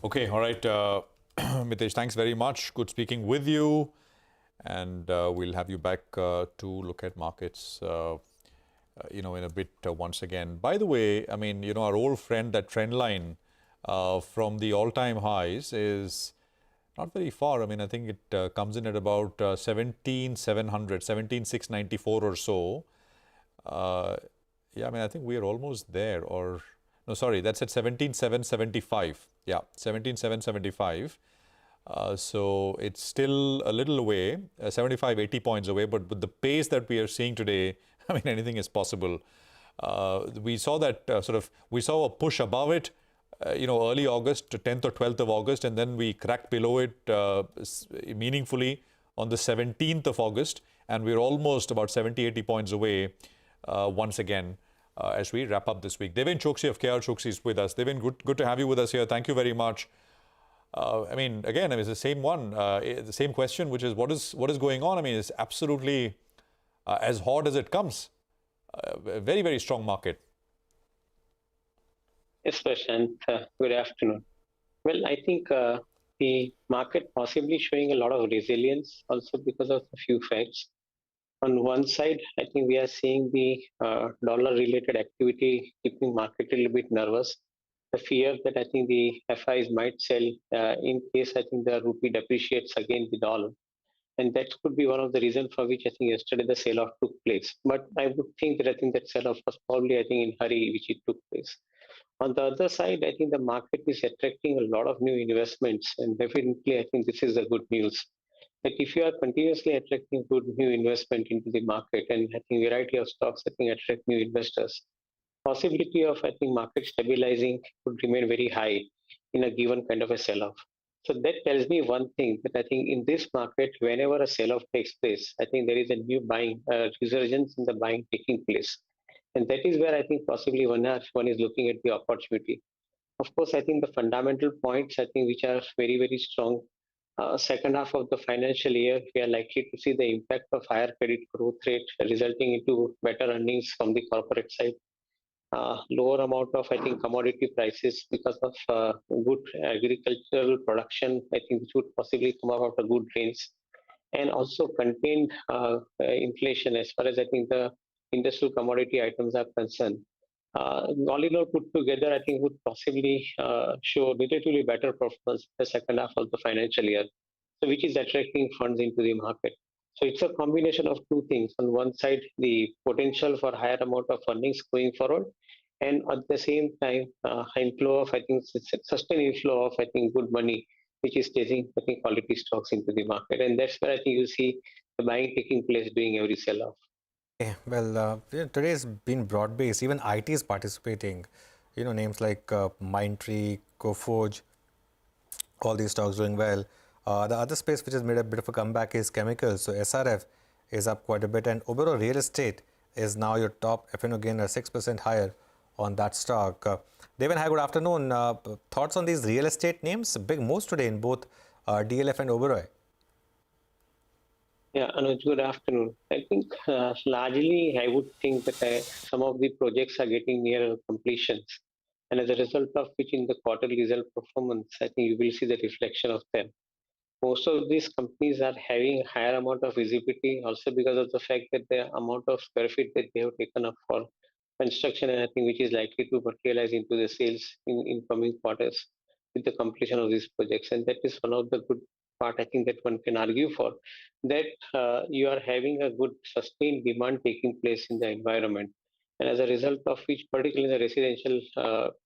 Okay, all right. Mitesh, thanks very much. Good speaking with you. And we'll have you back to look at markets, in a bit once again. By the way, I mean, our old friend, that trend line from the all-time highs is not very far. I mean, I think it comes in at about 17,700, 17,694 or so. Yeah, I mean, I think we are almost there. Or no, sorry, that's at 17,775. Yeah, 17,775. So it's still a little away, 75, 80 points away. But with the pace that we are seeing today, I mean, anything is possible. We saw that we saw a push above it, early August, 10th or 12th of August, and then we cracked below it meaningfully on the 17th of August. And we're almost about 70, 80 points away once again as we wrap up this week. Deven Choksey of KR Choksey is with us. Deven, good to have you with us here. Thank you very much. I mean, again, it's the same one, the same question, which is what is going on? I mean, it's absolutely as hot as it comes. A very, very strong market. Yes, Prashant. Good afternoon. Well, I think the market possibly showing a lot of resilience also because of a few facts. On one side, I think we are seeing the dollar-related activity keeping market a little bit nervous. The fear that I think the FIs might sell in case I think the rupee depreciates against the dollar. And that could be one of the reasons for which I think yesterday the sell-off took place. But I would think that I think that sell-off was probably I think in hurry which it took place. On the other side, I think the market is attracting a lot of new investments, and definitely I think this is the good news. That if you are continuously attracting good new investment into the market, and I think variety of stocks I think attract new investors, possibility of I think market stabilizing would remain very high in a given kind of a sell-off. So that tells me one thing, that I think in this market, whenever a sell-off takes place, I think there is a new buying, resurgence in the buying taking place. And that is where I think possibly one is looking at the opportunity. Of course, I think the fundamental points, I think, which are very, very strong. Second half of the financial year, we are likely to see the impact of higher credit growth rate resulting into better earnings from the corporate side. Lower amount of, I think, commodity prices because of good agricultural production, I think, which would possibly come out of good rains. And also contained inflation as far as I think the industrial commodity items are concerned. All in all put together, I think would possibly show relatively better performance in the second half of the financial year, so which is attracting funds into the market. So it's a combination of two things. On one side, the potential for higher amount of earnings going forward, and at the same time, inflow of I think sustained inflow of I think good money, which is chasing I think quality stocks into the market, and that's where I think you see the buying taking place during every sell-off. Well, today has been broad-based. Even IT is participating. Names like Mindtree, Coforge, all these stocks doing well. The other space which has made a bit of a comeback is chemicals. So SRF is up quite a bit, and Oberoi Real Estate is now your top F&O gainer, 6% higher on that stock. Deven, hi, good afternoon. Thoughts on these real estate names? Big moves today in both DLF and Oberoi. Yeah, Anuj, good afternoon. I think largely I would think that some of the projects are getting near completions. And as a result of which in the quarterly result performance, I think you will see the reflection of them. Most of these companies are having higher amount of visibility also because of the fact that the amount of square feet that they have taken up for construction, and I think which is likely to materialize into the sales in coming quarters with the completion of these projects. And that is one of the good part I think that one can argue for, that you are having a good sustained demand taking place in the environment. And as a result of which, particularly in the residential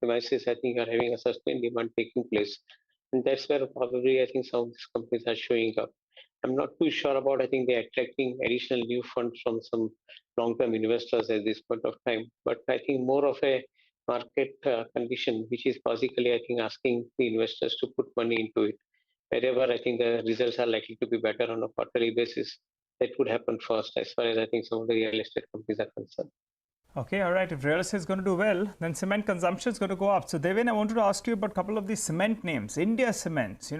premises, I think are having a sustained demand taking place. And that's where probably I think some of these companies are showing up. I'm not too sure about, I think they're attracting additional new funds from some long-term investors at this point of time. But I think more of a market condition, which is basically, I think, asking the investors to put money into it. Wherever I think the results are likely to be better on a quarterly basis, that would happen first as far as I think some of the real estate companies are concerned. Okay, all right. If real estate is going to do well, then cement consumption is going to go up. So, Deven, I wanted to ask you about a couple of these cement names. India Cements,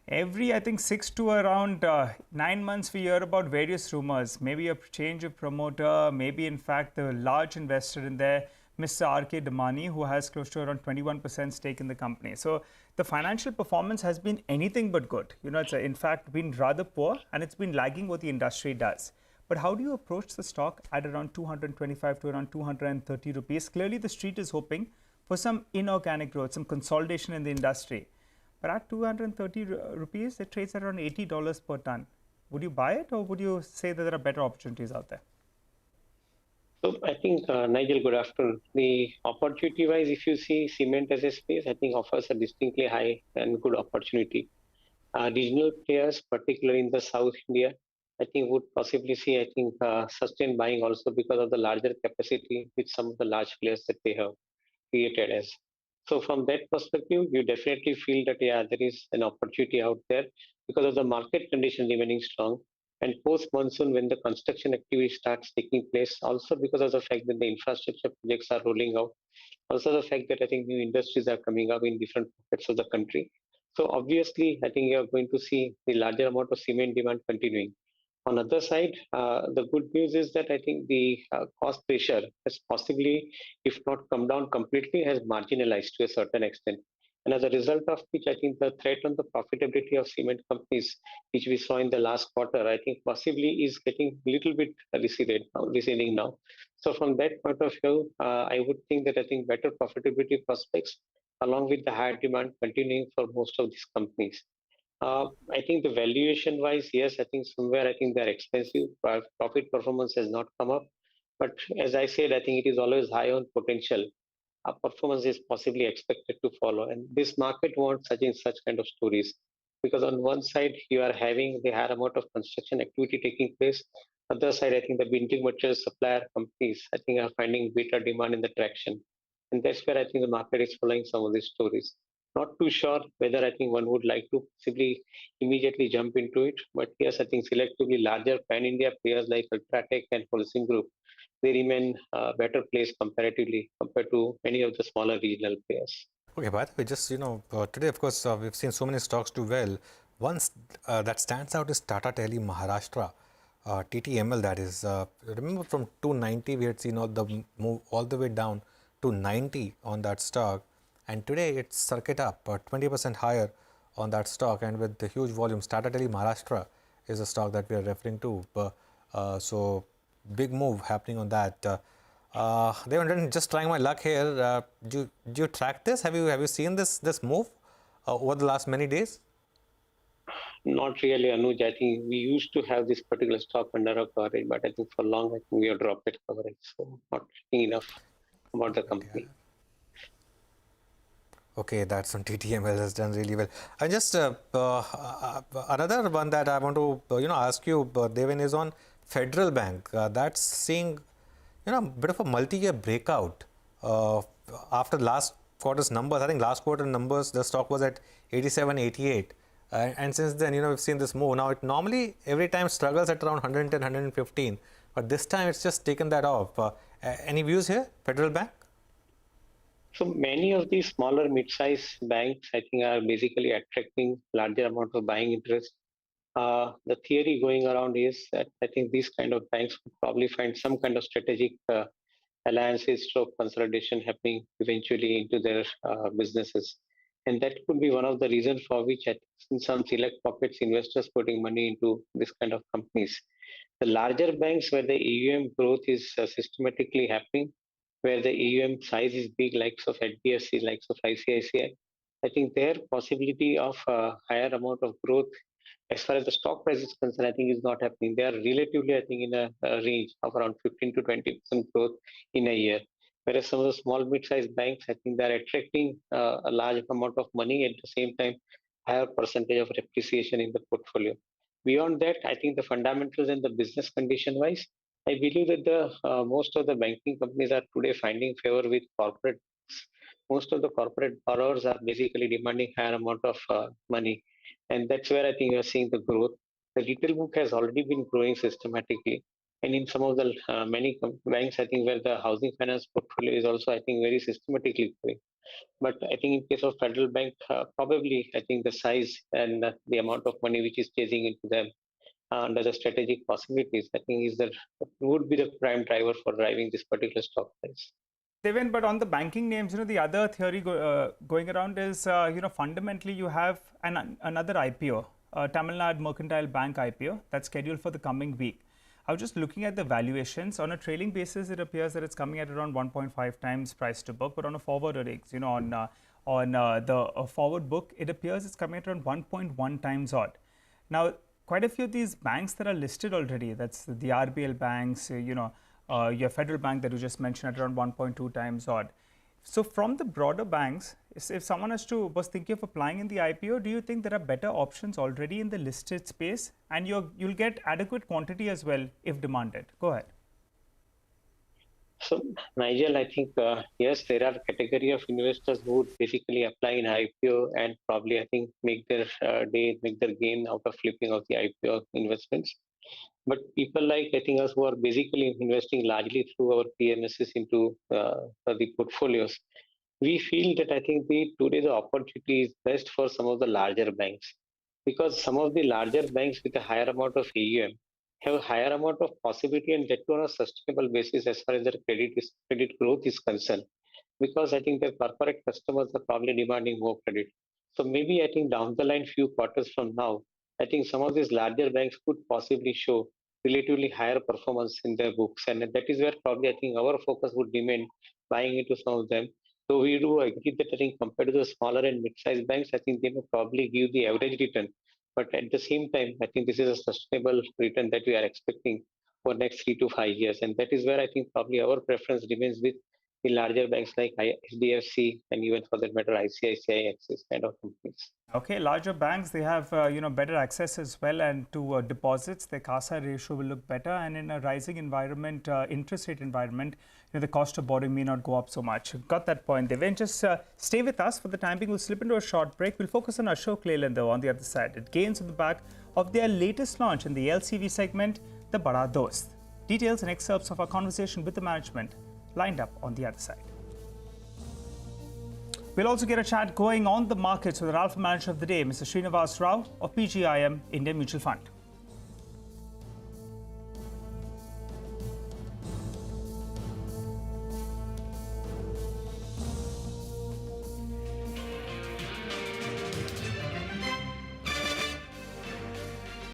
every, I think, 6 to around 9 months, we hear about various rumors. Maybe a change of promoter, maybe, in fact, the large investor in there Mr. R.K. Damani, who has close to around 21% stake in the company. So the financial performance has been anything but good. It's in fact been rather poor, and it's been lagging what the industry does. But how do you approach the stock at around 225 to around 230 rupees? Clearly, the street is hoping for some inorganic growth, some consolidation in the industry. But at 230 rupees, it trades at around $80 per ton. Would you buy it, or would you say that there are better opportunities out there? So I think, Nigel, good afternoon. The opportunity-wise, if you see cement as a space, I think offers a distinctly high and good opportunity. Regional players, particularly in the South India, I think would possibly see, I think, sustained buying also because of the larger capacity with some of the large players that they have created as. So from that perspective, you definitely feel that, yeah, there is an opportunity out there because of the market condition remaining strong. And post monsoon, when the construction activity starts taking place, also because of the fact that the infrastructure projects are rolling out, also the fact that I think new industries are coming up in different pockets of the country. So obviously, I think you're going to see the larger amount of cement demand continuing. On the other side, the good news is that I think the cost pressure has possibly, if not come down completely, has marginalized to a certain extent. And as a result of which, I think the threat on the profitability of cement companies, which we saw in the last quarter, I think possibly is getting a little bit receding now. So from that point of view, I would think that I think better profitability prospects, along with the higher demand continuing for most of these companies. I think the valuation wise, yes, I think somewhere I think they're expensive. Profit performance has not come up. But as I said, I think it is always high on potential. Performance is possibly expected to follow. And this market wants such kind of stories. Because on one side, you are having the higher amount of construction activity taking place. Other side, I think the building material supplier companies, I think, are finding greater demand in the traction. And that's where I think the market is following some of these stories. Not too sure whether I think one would like to simply immediately jump into it. But yes, I think selectively larger pan-India players like Ultratech and Holcim Group, they remain better placed comparatively compared to many of the smaller regional players. Okay, by the way, just today, of course, we've seen so many stocks do well. One that stands out is Tata Tele Maharashtra, TTML. That is, remember from 290 we had seen all the move all the way down to 90 on that stock, and today it's circuit up 20% higher on that stock, and with the huge volumes. Tata Tele Maharashtra is a stock that we are referring to. So big move happening on that. Deven, just trying my luck here. Do you track this? Have you seen this move over the last many days? Not really, Anuj. I think we used to have this particular stock under our coverage, but I think for long I think we have dropped that coverage. So not thinking enough about the company. Okay, that's on TTML has done really well. And just another one that I want to ask you, Deven, is on Federal Bank. That's seeing a bit of a multi-year breakout after last quarter's numbers. I think last quarter numbers, the stock was at 87, 88. And since then, we've seen this move. Now, it normally every time struggles at around 110, 115. But this time, it's just taken that off. Any views here, Federal Bank? So many of these smaller mid-sized banks, I think, are basically attracting larger amount of buying interest. The theory going around is that I think these kind of banks would probably find some kind of strategic alliances, stroke consolidation happening eventually into their businesses. And that could be one of the reasons for which in some select pockets, investors putting money into this kind of companies. The larger banks where the AUM growth is systematically happening, where the AUM size is big, likes of HDFC, likes of ICICI, I think their possibility of higher amount of growth as far as the stock price is concerned, I think is not happening. They are relatively, I think, in a range of around 15 to 20% growth in a year. Whereas some of the small mid-sized banks, I think they're attracting a large amount of money at the same time, higher percentage of appreciation in the portfolio. Beyond that, I think the fundamentals and the business condition wise, I believe that the most of the banking companies are today finding favor with corporate. Most of the corporate borrowers are basically demanding higher amount of money, and that's where I think you're seeing the growth. The retail book has already been growing systematically, and in some of the many banks, I think where the housing finance portfolio is also, I think, very systematically growing. But I think in case of Federal Bank, probably I think the size and the amount of money which is chasing into them under the strategic possibilities, I think would be the prime driver for driving this particular stock price. Deven, but on the banking names, the other theory going around is, fundamentally you have another IPO, Tamil Nadu Mercantile Bank IPO that's scheduled for the coming week. I was just looking at the valuations. On a trailing basis, it appears that it's coming at around 1.5 times price to book, but on a forward earnings, on the forward book, it appears it's coming at around 1.1 times odd. Now, quite a few of these banks that are listed already, that's the RBL banks, your federal bank that you just mentioned at around 1.2 times odd. So from the broader banks, if someone was thinking of applying in the IPO, do you think there are better options already in the listed space, and you'll get adequate quantity as well if demanded? Go ahead. So, Nigel, I think, yes, there are category of investors who would basically apply in IPO and probably, I think, make their gain out of flipping of the IPO investments. But people like, I think, us who are basically investing largely through our PMSs into the portfolios, we feel that I think today the opportunity is best for some of the larger banks, because some of the larger banks with a higher amount of AUM have a higher amount of possibility, and that on a sustainable basis as far as their credit growth is concerned, because I think their corporate customers are probably demanding more credit. So maybe I think down the line, few quarters from now, I think some of these larger banks could possibly show relatively higher performance in their books, and that is where probably I think our focus would remain buying into some of them. So we do agree that I think compared to the smaller and mid-sized banks, I think they may probably give the average return. But at the same time, I think this is a sustainable return that we are expecting for next 3 to 5 years. And that is where I think probably our preference remains with the larger banks like HDFC and even for that matter ICICI, Axis kind of companies. Okay, larger banks, they have better access as well, and to deposits, their CASA ratio will look better, and in a rising environment, interest rate environment, the cost of borrowing may not go up so much. Got that point, Deven. Just stay with us for the time being. We'll slip into a short break. We'll focus on Ashok Leyland though on the other side. It gains on the back of their latest launch in the LCV segment, the Bada Dost. Details and excerpts of our conversation with the management lined up on the other side. We'll also get a chat going on the markets with our Alpha Manager of the Day, Mr. Srinivas Rao of PGIM Indian Mutual Fund.